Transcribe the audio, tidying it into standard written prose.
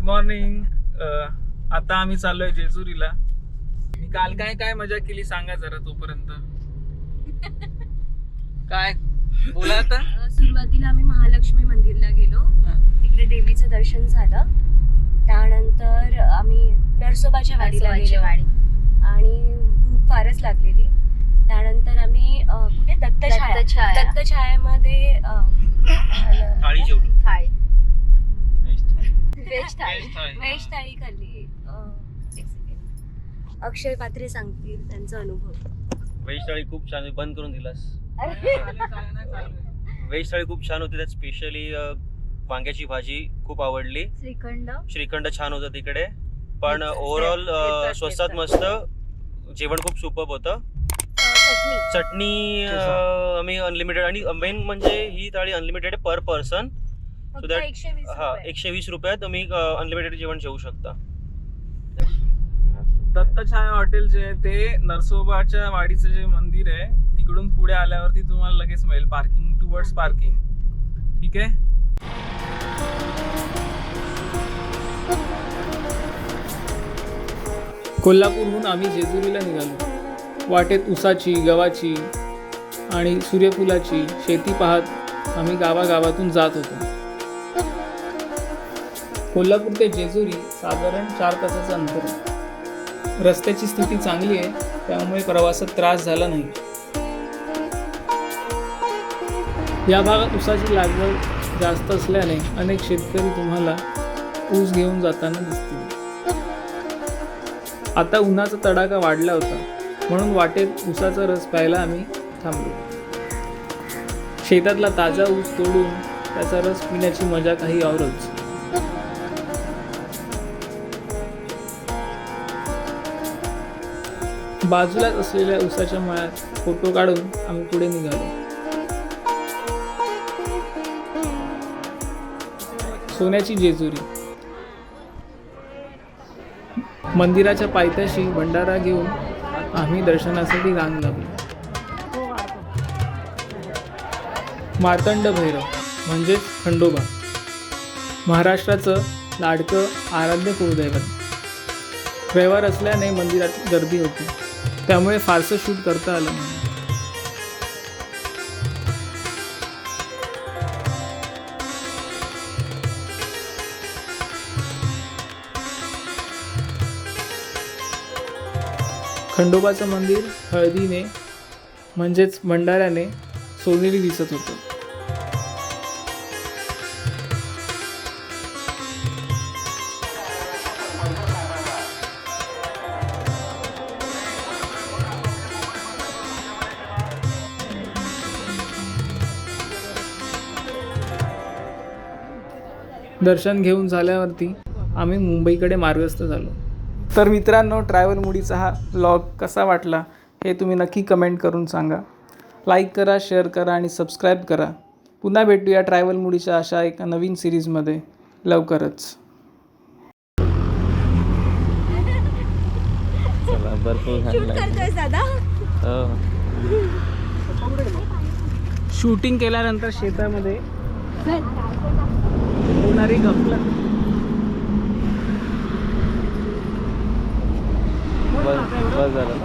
Morning. आता आम्ही चाललोय जेजुरीला. मी काल काय काय मजा केली सांगा जरा तोपर्यंत. काय बोला आता. सुरुवातीला आम्ही महालक्ष्मी मंदिरला गेलो. तिकडे देवीचं दर्शन झालं. त्यानंतर आम्ही नरसोबाच्या वाडीला गेलो आणि भूक फारच लागलेली. त्यानंतर आम्ही कुठे दत्तछायामध्ये थाळी जेवली. व्हेज थाळी खाल्ली. अक्षय पात्रे सांगतील त्यांचा अनुभव. व्हेज थाळी खूप छान. बंद करून दिलास. व्हेज थाळी खूप छान होती. त्यात स्पेशली वांग्याची भाजी खूप आवडली. श्रीखंड छान होतं तिकडे. पण ओव्हरऑल स्वस्तात मस्त जेवण खूप सुपर्ब होतं. चटणी आम्ही अनलिमिटेड आणि मेन म्हणजे ही थाळी अनलिमिटेड आहे पर पर्सन. सो दॅट 120 रुपयात तुम्ही अनलिमिटेड जेवण जेवू शकता. दत्तछाया हॉटेल जे आहे ते नरसोबाच्या वाडीचं जे मंदिर आहे तिकडून पुढे आल्यावरती तुम्हाला लगेच मिळेल. Parking towards parking. ठीक आहे. कोल्हापूरहून आम्ही जेजुरीला निघालो. वाटेत उसाची, गव्हाची आणि सूर्यफुलाची शेती पाहत आम्ही गावागावातून जात होतो. कोल्हापूर ते जेजुरी साधारण 4 तासाचं अंतर आहे. रस्त्याची स्थिती चांगली आहे त्यामुळे प्रवासात त्रास झाला नाही. या भागात ऊसाची लागवड जास्त असल्याने अनेक शेतकरी तुम्हाला ऊस घेऊन जाताना दिसतील. आता उन्हाचा तडाखा वाढला होता म्हणून वाटेत ऊसाचा रस प्यायला आम्ही थांबलो. शेतातला ताजा ऊस तोडून त्याचा रस पिण्याची मजा काही औरच. बाजूलाच असलेल्या ऊसाच्या मळ्यात फोटो काढून आम्ही पुढे निघालो. सोन्याची जेजुरी. मंदिराच्या पायथ्याशी भंडारा घेऊन आम्ही दर्शनासाठी रांग लावली. मार्तंड भैरव म्हणजेच खंडोबा, महाराष्ट्राचं लाडकं आराध्य कुलदैवत. रविवार असल्याने मंदिरात गर्दी होती त्यामुळे फारसं शूट करता आलं नाही. खंडोबाचं मंदिर हळदीने म्हणजेच भंडाऱ्याने सोनेरी दिसत होतं. दर्शन घेऊन झाल्यावरती आम्ही मुंबईकडे मार्गस्थ झालो. तर मित्रांनो, ट्रॅव्हल मुडीचा हा व्लॉग कसा वाटला हे तुम्ही नक्की कमेंट करून सांगा. लाईक करा, शेअर करा आणि सबस्क्राईब करा. पुन्हा भेटूया ट्रॅव्हल मुडीच्या अशा एका नवीन सिरीजमध्ये लवकरच. शूटिंग केल्यानंतर शेतामध्ये होणारी गफलत. बस झालं.